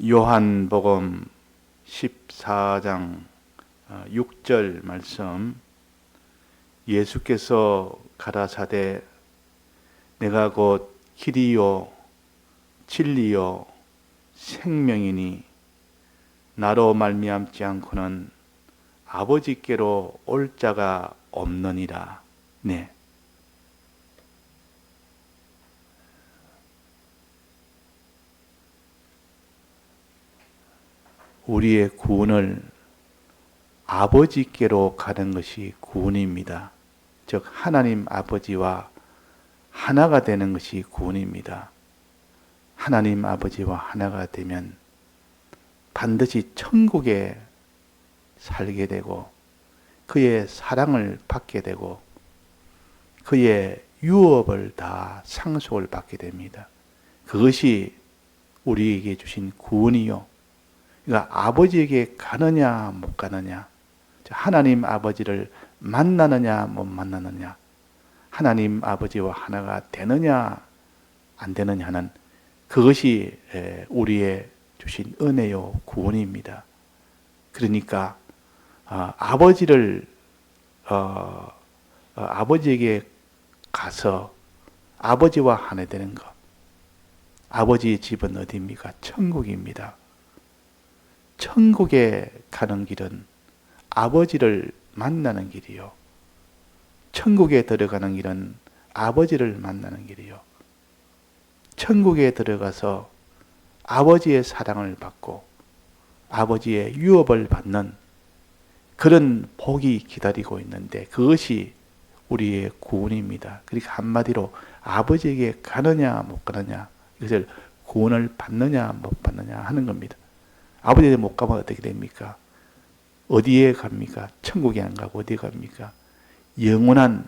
요한복음 14장 6절 말씀, 예수께서 가라사대 내가 곧 길이요 진리요 생명이니 나로 말미암지 않고는 아버지께로 올 자가 없느니라. 네. 우리의 구원을 아버지께로 가는 것이 구원입니다. 즉 하나님 아버지와 하나가 되는 것이 구원입니다. 하나님 아버지와 하나가 되면 반드시 천국에 살게 되고 그의 사랑을 받게 되고 그의 유업을 다 상속을 받게 됩니다. 그것이 우리에게 주신 구원이요. 그러니까 아버지에게 가느냐 못 가느냐, 하나님 아버지를 만나느냐 못 만나느냐, 하나님 아버지와 하나가 되느냐 안 되느냐는 그것이 우리의 주신 은혜요 구원입니다. 그러니까 아버지에게 가서 아버지와 하나 되는 것. 아버지의 집은 어디입니까? 천국입니다. 천국에 가는 길은 아버지를 만나는 길이요. 천국에 들어가는 길은 아버지를 만나는 길이요. 천국에 들어가서 아버지의 사랑을 받고 아버지의 유업을 받는 그런 복이 기다리고 있는데 그것이 우리의 구원입니다. 그러니까 한마디로 아버지에게 가느냐 못 가느냐, 이것을 구원을 받느냐 못 받느냐 하는 겁니다. 아버지에게 못 가면 어떻게 됩니까? 어디에 갑니까? 천국에 안 가고 어디에 갑니까? 영원한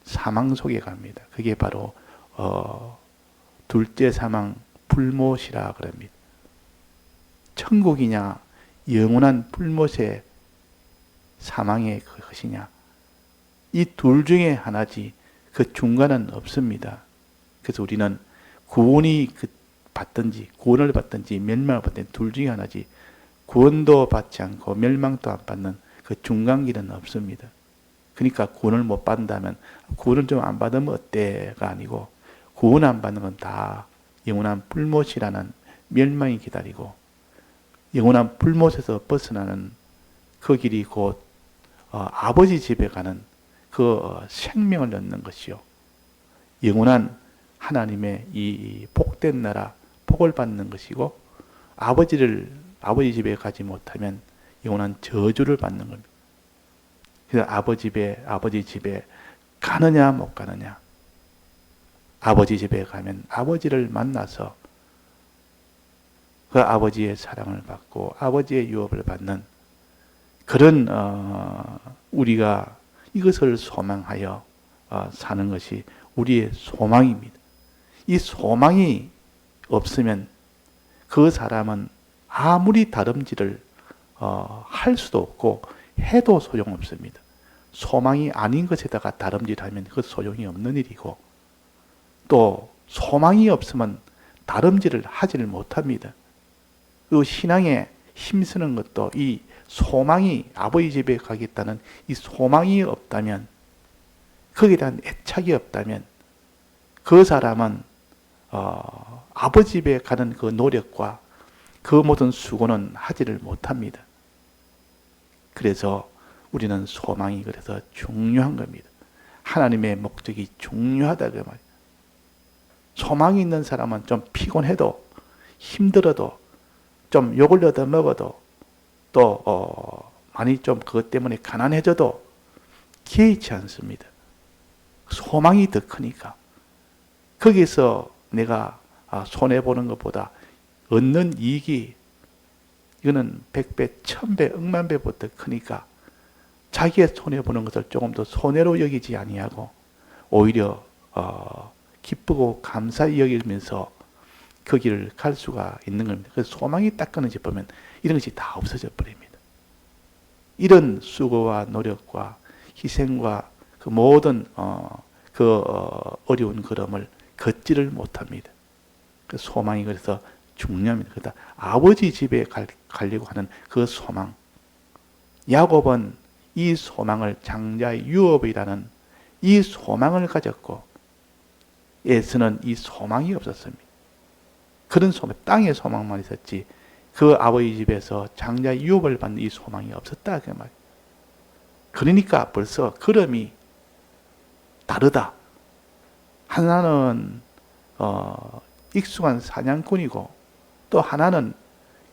사망 속에 갑니다. 그게 바로 둘째 사망 불못이라 그럽니다. 천국이냐 영원한 불못의 사망의 것이냐, 이 둘 중에 하나지 그 중간은 없습니다. 그래서 우리는 구원이 받든지 구원을 받든지 멸망을 받든지 둘 중에 하나지 구원도 받지 않고 멸망도 안 받는 그 중간길은 없습니다. 그러니까 구원을 못 받는다면 구원을 좀 안 받으면 어때가 아니고, 구원 안 받는 건 다 영원한 불못이라는 멸망이 기다리고 영원한 불못에서 벗어나는 그 길이 곧 아버지 집에 가는 그 생명을 얻는 것이요, 영원한 하나님의 이 복된 나라 복을 받는 것이고, 아버지 집에 가지 못하면 영원한 저주를 받는 겁니다. 그래서 아버지 집에 가느냐 못 가느냐, 아버지 집에 가면 아버지를 만나서 그 아버지의 사랑을 받고 아버지의 유업을 받는 그런 우리가 이것을 소망하여 사는 것이 우리의 소망입니다. 이 소망이 없으면 그 사람은 아무리 다름질을 할 수도 없고 해도 소용없습니다. 소망이 아닌 것에다가 다름질하면 그 소용이 없는 일이고, 또 소망이 없으면 다름질을 하지를 못합니다. 그 신앙에 힘쓰는 것도 이 소망이, 아버지 집에 가겠다는 이 소망이 없다면, 거기에 대한 애착이 없다면 그 사람은 아버지 집에 가는 그 노력과 그 모든 수고는 하지를 못합니다. 그래서 우리는 소망이 그래서 중요한 겁니다. 하나님의 목적이 중요하다 그 말이에요. 소망이 있는 사람은 좀 피곤해도 힘들어도 좀 욕을 얻어 먹어도 또 많이 좀 그것 때문에 가난해져도 개의치 않습니다. 소망이 더 크니까. 거기서 내가 손해보는 것보다 얻는 이익이 이거는 100배, 1000배, 억만 배보다 크니까 자기의 손해보는 것을 조금 더 손해로 여기지 아니하고 오히려 기쁘고 감사히 여기면서 그 길을 갈 수가 있는 겁니다. 그래서 소망이 딱 끊어져 보면 이런 것이 다 없어져 버립니다. 이런 수고와 노력과 희생과 그 모든 어려운 걸음을 걷지를 못합니다. 그 소망이 그래서 중요합니다. 그러다 아버지 집에 가려고 하는 그 소망. 야곱은 이 소망을 장자의 유업이라는 이 소망을 가졌고 에서는 이 소망이 없었습니다. 그런 소망, 땅의 소망만 있었지 그 아버지 집에서 장자의 유업을 받는 이 소망이 없었다 그 말. 그러니까 벌써 걸음이 다르다. 하나는 익숙한 사냥꾼이고 또 하나는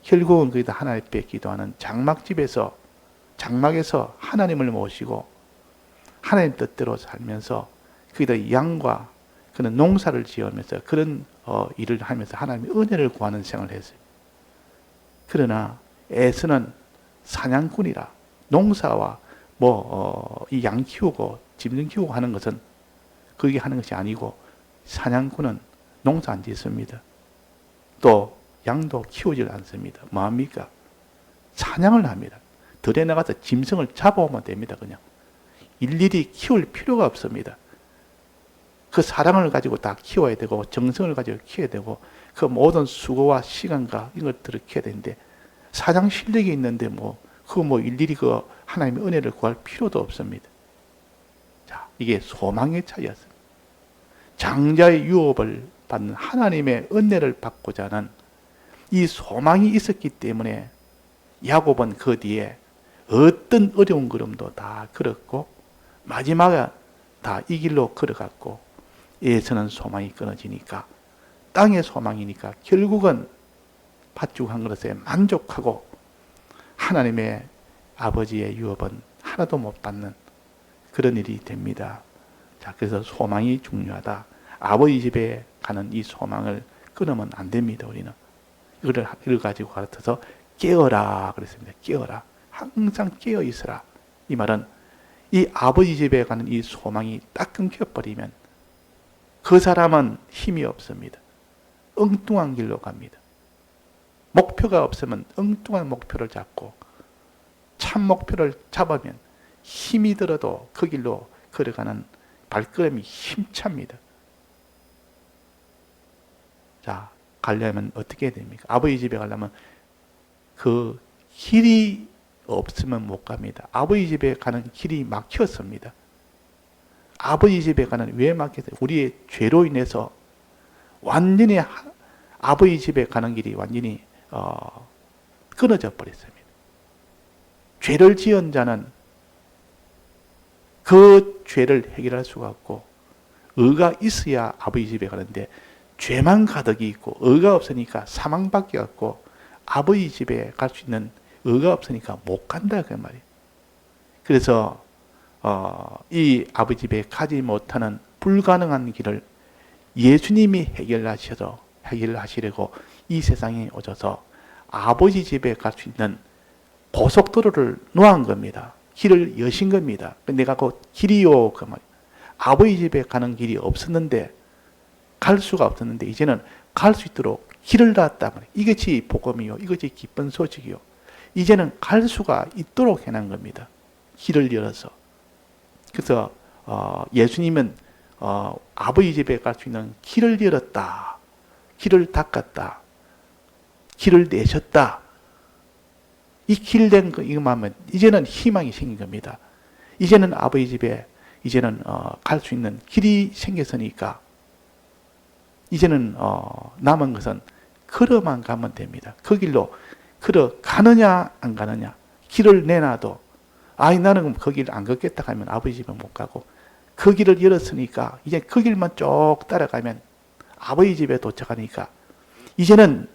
결국은 거기다 하나님 앞에 기도하는 장막에서 하나님을 모시고 하나님 뜻대로 살면서 거기다 양과 그런 농사를 지으면서 그런 일을 하면서 하나님의 은혜를 구하는 생활을 했어요. 그러나 에서는 사냥꾼이라 농사와 이 양 키우고 짐승 키우고 하는 것은 그게 하는 것이 아니고 사냥꾼은 농사 안 짓습니다. 또 양도 키우질 않습니다. 뭐합니까? 사냥을 합니다. 들에 나가서 짐승을 잡아오면 됩니다. 그냥 일일이 키울 필요가 없습니다. 그 사랑을 가지고 다 키워야 되고 정성을 가지고 키워야 되고 그 모든 수고와 시간과 이것들을 키워야 되는데 사냥 실력이 있는데 일일이 그 하나님의 은혜를 구할 필요도 없습니다. 자, 이게 소망의 차이였습니다. 장자의 유업을 받는 하나님의 은혜를 받고자 하는 이 소망이 있었기 때문에 야곱은 그 뒤에 어떤 어려운 걸음도 다 걸었고 마지막에 다 이 길로 걸어갔고 에서는 소망이 끊어지니까 땅의 소망이니까 결국은 팥죽한 것에 만족하고 하나님의 아버지의 유업은 하나도 못 받는 그런 일이 됩니다. 자, 그래서 소망이 중요하다. 아버지 집에 가는 이 소망을 끊으면 안 됩니다. 우리는 이걸 가지고 가르쳐서 깨어라 그랬습니다. 깨어라. 항상 깨어 있으라. 이 말은 이 아버지 집에 가는 이 소망이 딱 끊겨버리면 그 사람은 힘이 없습니다. 엉뚱한 길로 갑니다. 목표가 없으면 엉뚱한 목표를 잡고 참 목표를 잡으면 힘이 들어도 그 길로 걸어가는 발걸음이 힘찹니다. 자, 가려면 어떻게 해야 됩니까? 아버지 집에 가려면 그 길이 없으면 못 갑니다. 아버지 집에 가는 길이 막혔습니다. 아버지 집에 가는 왜 막혔어요? 우리의 죄로 인해서 완전히 아버지 집에 가는 길이 완전히 끊어져 버렸습니다. 죄를 지은 자는 그 죄를 해결할 수가 없고 의가 있어야 아버지 집에 가는데 죄만 가득이 있고 의가 없으니까 사망밖에 없고 아버지 집에 갈 수 있는 의가 없으니까 못 간다 그 말이에요. 그래서 이 아버지 집에 가지 못하는 불가능한 길을 예수님이 해결하시려고 이 세상에 오셔서 아버지 집에 갈 수 있는 고속도로를 놓은 겁니다. 길을 여신 겁니다. 내가 그 길이요 그 말. 아버지 집에 가는 길이 없었는데 갈 수가 없었는데 이제는 갈 수 있도록 길을 놨다 말이에요. 이것이 복음이요. 이것이 기쁜 소식이요. 이제는 갈 수가 있도록 해놓은 겁니다. 길을 열어서. 그래서 예수님은 아버지 집에 갈 수 있는 길을 열었다. 길을 닦았다. 길을 내셨다. 이 길 된 거 이것만 하면 이제는 희망이 생긴 겁니다. 이제는 아버지 집에 이제는 갈 수 있는 길이 생겼으니까 이제는 남은 것은 걸어만 가면 됩니다. 그 길로 걸어가느냐 안 가느냐 길을 내놔도 나는 그 길 안 걷겠다 하면 아버지 집에 못 가고 그 길을 열었으니까 이제 그 길만 쭉 따라가면 아버지 집에 도착하니까 이제는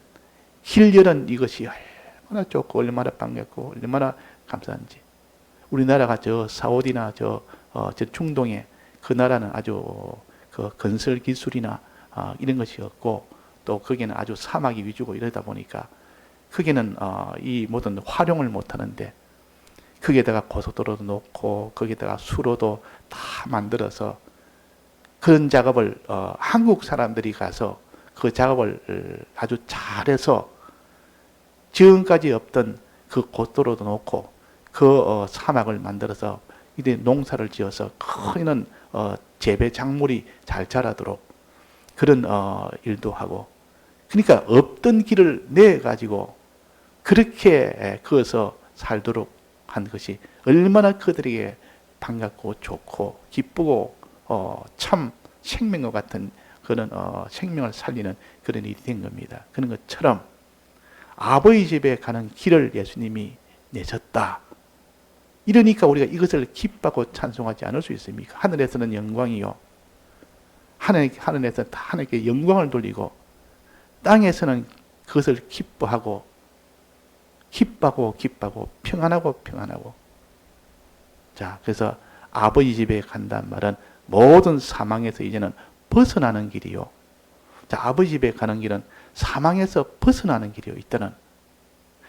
길 열은 이것이 얼마나 좋고 얼마나 반갑고 얼마나 감사한지. 우리나라가 저 사우디나 저 중동에 그 나라는 아주 그 건설 기술이나 이런 것이 없고 또 거기는 아주 사막이 위주고 이러다 보니까 거기는 이 모든 활용을 못 하는데 거기에다가 고속도로도 놓고 거기에다가 수로도 다 만들어서 그런 작업을 한국 사람들이 가서 그 작업을 아주 잘해서 지금까지 없던 그 고속도로도 놓고 그 사막을 만들어서 이제 농사를 지어서 큰 재배 작물이 잘 자라도록 그런 일도 하고 그러니까 없던 길을 내 가지고 그렇게 그어서 살도록 한 것이 얼마나 그들에게 반갑고 좋고 기쁘고 참 생명과 같은 그런 생명을 살리는 그런 일이 된 겁니다. 그런 것처럼 아버지 집에 가는 길을 예수님이 내셨다. 이러니까 우리가 이것을 기뻐하고 찬송하지 않을 수 있습니까? 하늘에서는 영광이요. 하늘에서 하나님께 영광을 돌리고 땅에서는 그것을 기뻐하고 평안하고. 자, 그래서 아버지 집에 간다는 말은 모든 사망에서 이제는 벗어나는 길이요. 자, 아버지 집에 가는 길은 사망에서 벗어나는 길이요. 이때는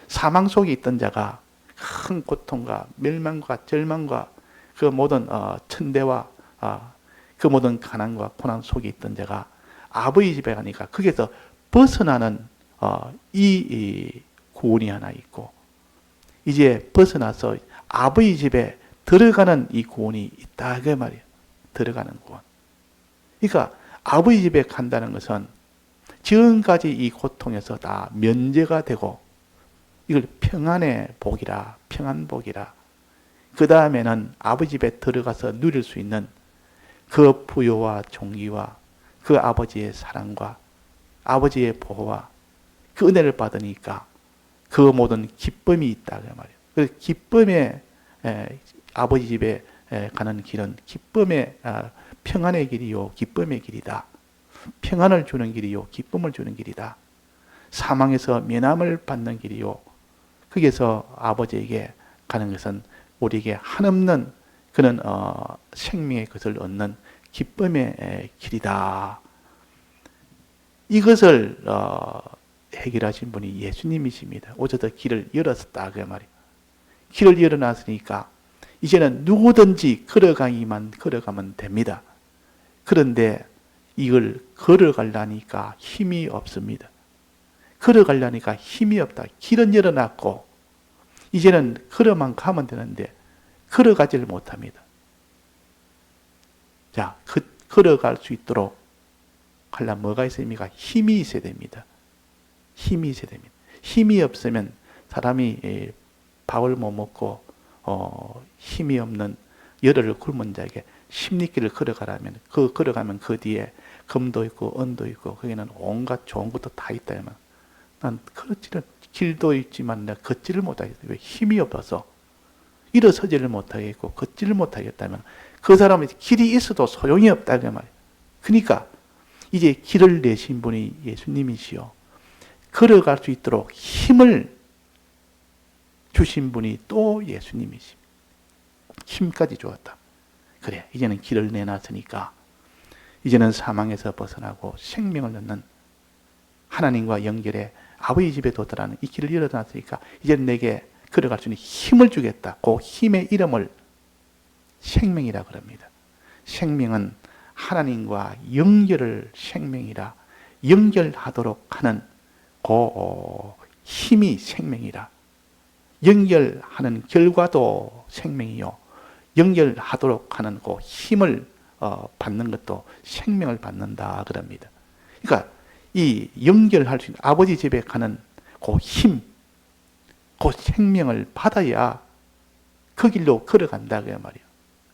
사망 속에 있던 자가 큰 고통과 멸망과 절망과 그 모든 천대와 그 모든 가난과 고난 속에 있던 자가 아버지 집에 가니까 거기에서 벗어나는 이 구원이 하나 있고, 이제 벗어나서 아버지 집에 들어가는 이 구원이 있다 그 말이에요. 들어가는 구원. 그러니까 아버지 집에 간다는 것은 지금까지 이 고통에서 다 면제가 되고, 이걸 평안의 복이라, 평안복이라. 그 다음에는 아버지 집에 들어가서 누릴 수 있는 그 부요와 존귀와 그 아버지의 사랑과 아버지의 보호와 그 은혜를 받으니까 그 모든 기쁨이 있다 그 말이에요. 그 기쁨의 아버지 집에 가는 길은 기쁨의 평안의 길이요, 기쁨의 길이다. 평안을 주는 길이요, 기쁨을 주는 길이다. 사망에서 면함을 받는 길이요. 거기에서 아버지에게 가는 것은 우리에게 한없는 그런 생명의 것을 얻는 기쁨의 길이다. 이것을 해결하신 분이 예수님이십니다. 오셔서 길을 열었다 그 말이에요. 길을 열어놨으니까 이제는 누구든지 걸어가면 됩니다. 그런데 이걸 걸어가려니까 힘이 없습니다. 걸어가려니까 힘이 없다. 길은 열어놨고 이제는 걸어만 가면 되는데 걸어가지를 못합니다. 자, 걸어갈 수 있도록 하려면 뭐가 있습니까? 힘이 있어야 됩니다. 힘이 있어야 됩니다. 힘이 없으면 사람이 밥을 못 먹고 힘이 없는 열흘을 굶은 자에게 십리길을 걸어가라면 걸어가면 그 뒤에 금도 있고 은도 있고 거기는 온갖 좋은 것도 다 있다. 난 그렇지는 길도 있지만 내가 걷지를 못하겠다. 왜? 힘이 없어서 일어서지를 못하겠고 걷지를 못하겠다면 그 사람은 길이 있어도 소용이 없다 그 말이에요. 그러니까 이제 길을 내신 분이 예수님이시요. 걸어갈 수 있도록 힘을 주신 분이 또 예수님이십니다. 힘까지 주었다. 그래, 이제는 길을 내놨으니까 이제는 사망에서 벗어나고 생명을 얻는 하나님과 연결해 아버지 집에 도달하는 이 길을 열어놨으니까 이제는 내게 걸어갈 수 있는 힘을 주겠다. 그 힘의 이름을 생명이라 그럽니다. 생명은 하나님과 연결을 생명이라, 연결하도록 하는 그 힘이 생명이라. 연결하는 결과도 생명이요, 연결하도록 하는 그 힘을 받는 것도 생명을 받는다 그럽니다. 그러니까 이 연결할 수 있는 아버지 집에 가는 그 힘, 그 생명을 받아야 그 길로 걸어간다 그 말이에요.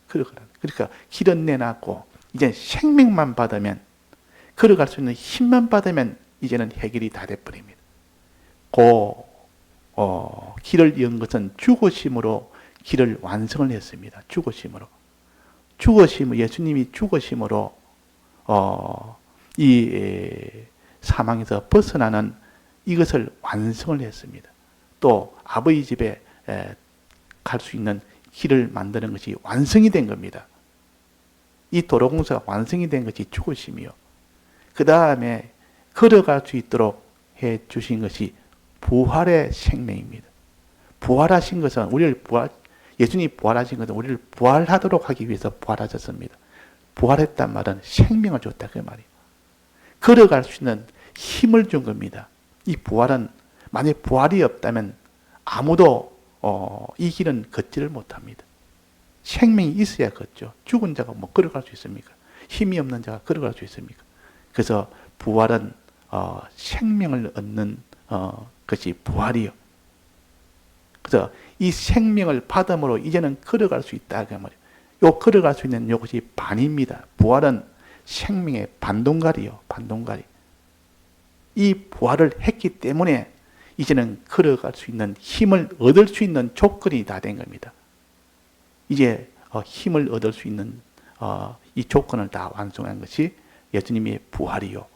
걸어가라. 그러니까 길은 내놨고 이제 생명만 받으면, 걸어갈 수 있는 힘만 받으면 이제는 해결이 다 돼버립니다. 그 길을 연 것은 죽으심으로 길을 완성을 했습니다. 죽으심으로. 예수님이 죽으심으로 이 사망에서 벗어나는 이것을 완성을 했습니다. 또 아버지 집에 갈 수 있는 길을 만드는 것이 완성이 된 겁니다. 이 도로공사가 완성이 된 것이 죽으심이요. 그 다음에 걸어갈 수 있도록 해 주신 것이 부활의 생명입니다. 부활하신 것은 예수님이 부활하신 것은 우리를 부활하도록 하기 위해서 부활하셨습니다. 부활했단 말은 생명을 줬다 그 말이에요. 걸어갈 수 있는 힘을 준 겁니다. 이 부활은 만약 부활이 없다면 아무도 이 길은 걷지를 못합니다. 생명이 있어야 걷죠. 죽은 자가 뭐 걸어갈 수 있습니까? 힘이 없는 자가 걸어갈 수 있습니까? 그래서 부활은 생명을 얻는 것이 부활이요. 그래서 이 생명을 받음으로 이제는 걸어갈 수 있다 그 말이에요. 요 걸어갈 수 있는 이것이 반입니다. 부활은 생명의 반동갈이요, 반동갈이. 이 부활을 했기 때문에 이제는 걸어갈 수 있는 힘을 얻을 수 있는 조건이 다 된 겁니다. 이제 힘을 얻을 수 있는 이 조건을 다 완성한 것이 예수님의 부활이요.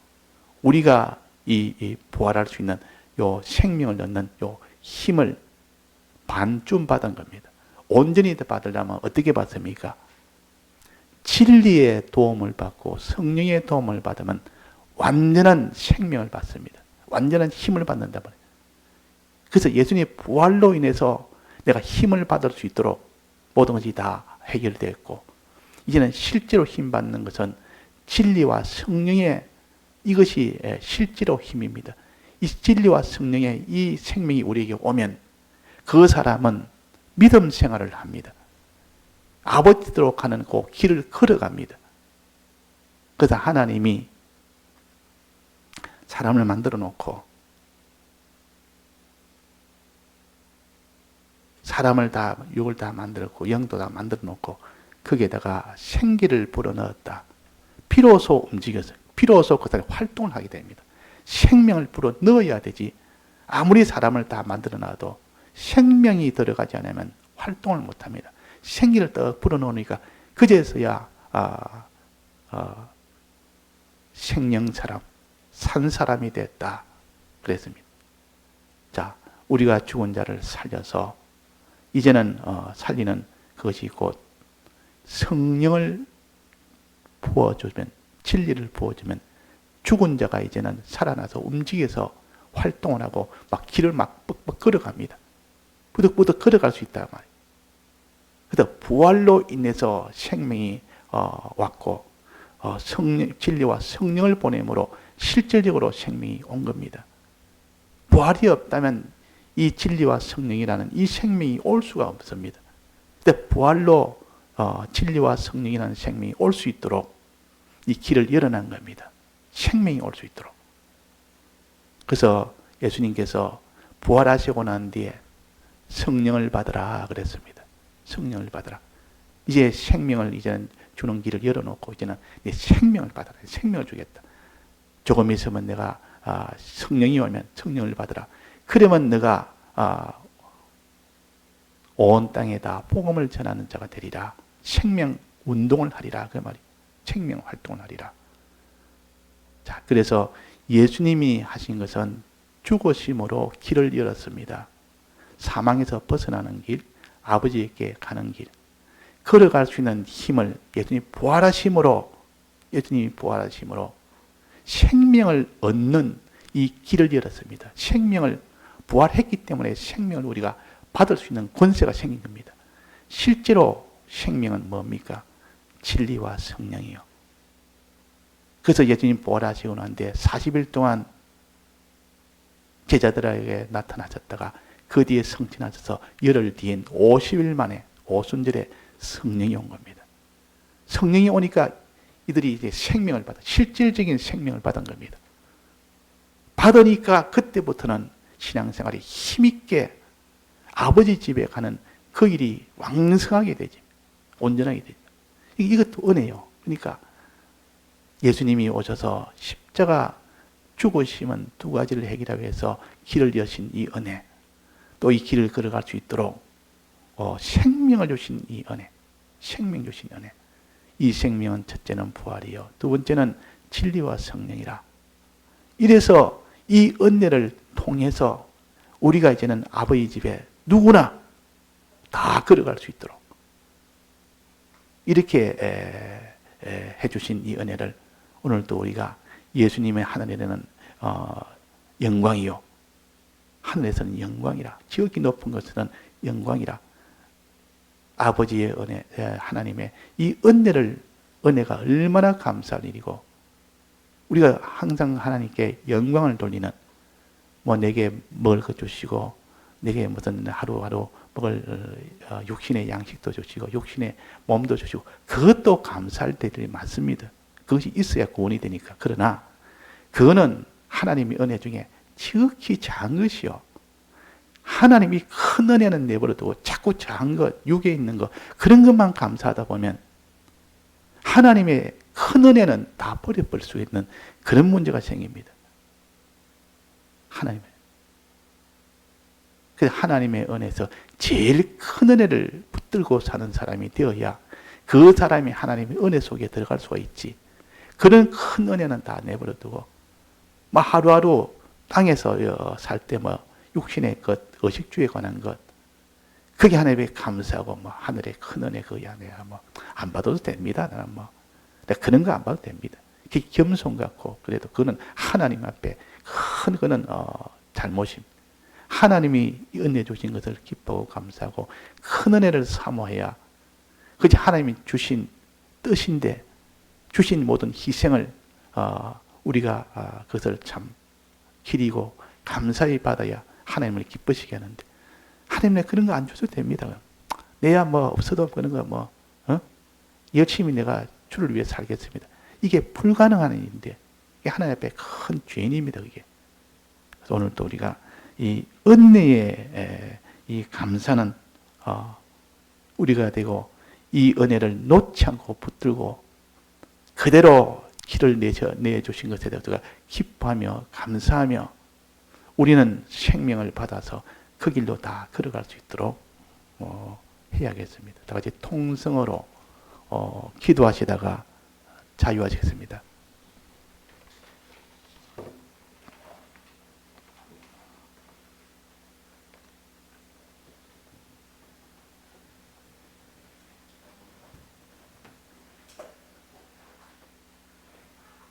우리가 이 부활할 수 있는 요 생명을 얻는 요 힘을 반쯤 받은 겁니다. 온전히 받으려면 어떻게 받습니까? 진리의 도움을 받고 성령의 도움을 받으면 완전한 생명을 받습니다. 완전한 힘을 받는다 말이에요. 그래서 예수님의 부활로 인해서 내가 힘을 받을 수 있도록 모든 것이 다 해결되었고, 이제는 실제로 힘 받는 것은 진리와 성령의 이것이 실제로 힘입니다. 이 진리와 성령의 이 생명이 우리에게 오면 그 사람은 믿음 생활을 합니다. 아버지로 가는 그 길을 걸어갑니다. 그래서 하나님이 사람을 만들어 놓고 사람을 다 육을 다 만들었고 영도 다 만들어 놓고 거기에다가 생기를 불어넣었다. 비로소 움직여서 비로소 그 사람이 활동을 하게 됩니다. 생명을 불어넣어야 되지. 아무리 사람을 다 만들어 놔도 생명이 들어가지 않으면 활동을 못합니다. 생기를 떡 불어넣으니까 그제서야 생명사람, 산 사람이 됐다 그랬습니다. 자, 우리가 죽은 자를 살려서 이제는 살리는 그것이 곧 성령을 부어주면, 진리를 부어주면 죽은 자가 이제는 살아나서 움직여서 활동을 하고 막 길을 막 뻑뻑 걸어갑니다. 부득부득 걸어갈 수 있단 말이에요. 그래서 부활로 인해서 생명이 왔고 진리와 성령을 보내므로 실질적으로 생명이 온 겁니다. 부활이 없다면 이 진리와 성령이라는 이 생명이 올 수가 없습니다. 근데 부활로 진리와 성령이라는 생명이 올 수 있도록 이 길을 열어놓은 겁니다. 생명이 올 수 있도록. 그래서 예수님께서 부활하시고 난 뒤에 성령을 받으라 그랬습니다. 성령을 받으라. 이제 생명을 이제는 주는 길을 열어놓고 이제는 내 생명을 받아라. 생명을 주겠다. 조금 있으면 내가 성령이 오면 성령을 받으라. 그러면 내가 온 땅에다 복음을 전하는 자가 되리라. 생명 운동을 하리라. 그 말이 생명 활동을 하리라. 자, 그래서 예수님이 하신 것은 죽으심으로 길을 열었습니다. 사망에서 벗어나는 길, 아버지에게 가는 길, 걸어갈 수 있는 힘을 예수님이 부활하심으로 생명을 얻는 이 길을 열었습니다. 생명을 부활했기 때문에 생명을 우리가 받을 수 있는 권세가 생긴 겁니다. 실제로 생명은 뭡니까? 진리와 성령이요. 그래서 예수님 부활하시고 난 뒤에 40일 동안 제자들에게 나타나셨다가 그 뒤에 성취하셔서 열흘 뒤인 50일 만에 오순절에 성령이 온 겁니다. 성령이 오니까 이들이 이제 생명을 받아, 실질적인 생명을 받은 겁니다. 받으니까 그때부터는 신앙생활이 힘있게 아버지 집에 가는 그 일이 왕성하게 되지. 온전하게 되죠. 이것도 은혜요. 그러니까 예수님이 오셔서 십자가 죽으심은 두 가지를 해결하기 위해서 길을 여신 이 은혜, 또 이 길을 걸어갈 수 있도록 생명을 주신 이 은혜, 생명 주신 은혜. 이 생명은 첫째는 부활이요, 두 번째는 진리와 성령이라. 이래서 이 은혜를 통해서 우리가 이제는 아버지 집에 누구나 다 걸어갈 수 있도록 이렇게 해주신 이 은혜를 오늘도 우리가 예수님의 하늘에는 영광이요, 하늘에서는 영광이라, 지극히 높은 것은 영광이라. 아버지의 은혜, 하나님의 이 은혜가 얼마나 감사할 일이고, 우리가 항상 하나님께 영광을 돌리는, 뭐 내게 먹을 것 주시고, 내게 무슨 하루하루 먹을 육신의 양식도 주시고, 육신의 몸도 주시고, 그것도 감사할 때들이 많습니다. 그것이 있어야 구원이 되니까. 그러나 그거는 하나님의 은혜 중에 지극히 작은 것이요. 하나님이 큰 은혜는 내버려두고 자꾸 작은 것, 육에 있는 것, 그런 것만 감사하다 보면 하나님의 큰 은혜는 다 버려버릴 수 있는 그런 문제가 생깁니다. 그래서 하나님의 은혜에서 제일 큰 은혜를 붙들고 사는 사람이 되어야 그 사람이 하나님의 은혜 속에 들어갈 수가 있지. 그런 큰 은혜는 다 내버려두고 하루하루 땅에서 살 때 육신의 것, 의식주에 관한 것, 그게 하나님에 감사하고 하늘의 큰 은혜 그게 아니라 안 받아도 됩니다. 나는 그런 거 안 받아도 됩니다. 그게 겸손 같고 그래도 그거는 하나님 앞에 큰 그는 잘못임. 하나님이 은혜 주신 것을 기뻐하고 감사하고 큰 은혜를 사모해야 그게 하나님이 주신 뜻인데 주신 모든 희생을 우리가 그것을 참 기리고 감사히 받아야 하나님을 기쁘시게 하는데 하나님은 그런 거 안 줘도 됩니다. 내야 없어도 그런 거 열심히 내가 주를 위해 살겠습니다. 이게 불가능한 일인데 이게 하나님 앞에 큰 죄인입니다. 그게. 그래서 오늘도 우리가 이 은혜의 이 감사는 우리가 되고 이 은혜를 놓지 않고 붙들고 그대로 길을 내주신 것에 대해서 기뻐하며 감사하며 우리는 생명을 받아서 그 길로 다 걸어갈 수 있도록 해야겠습니다. 다 같이 통성으로 기도하시다가 자유하시겠습니다.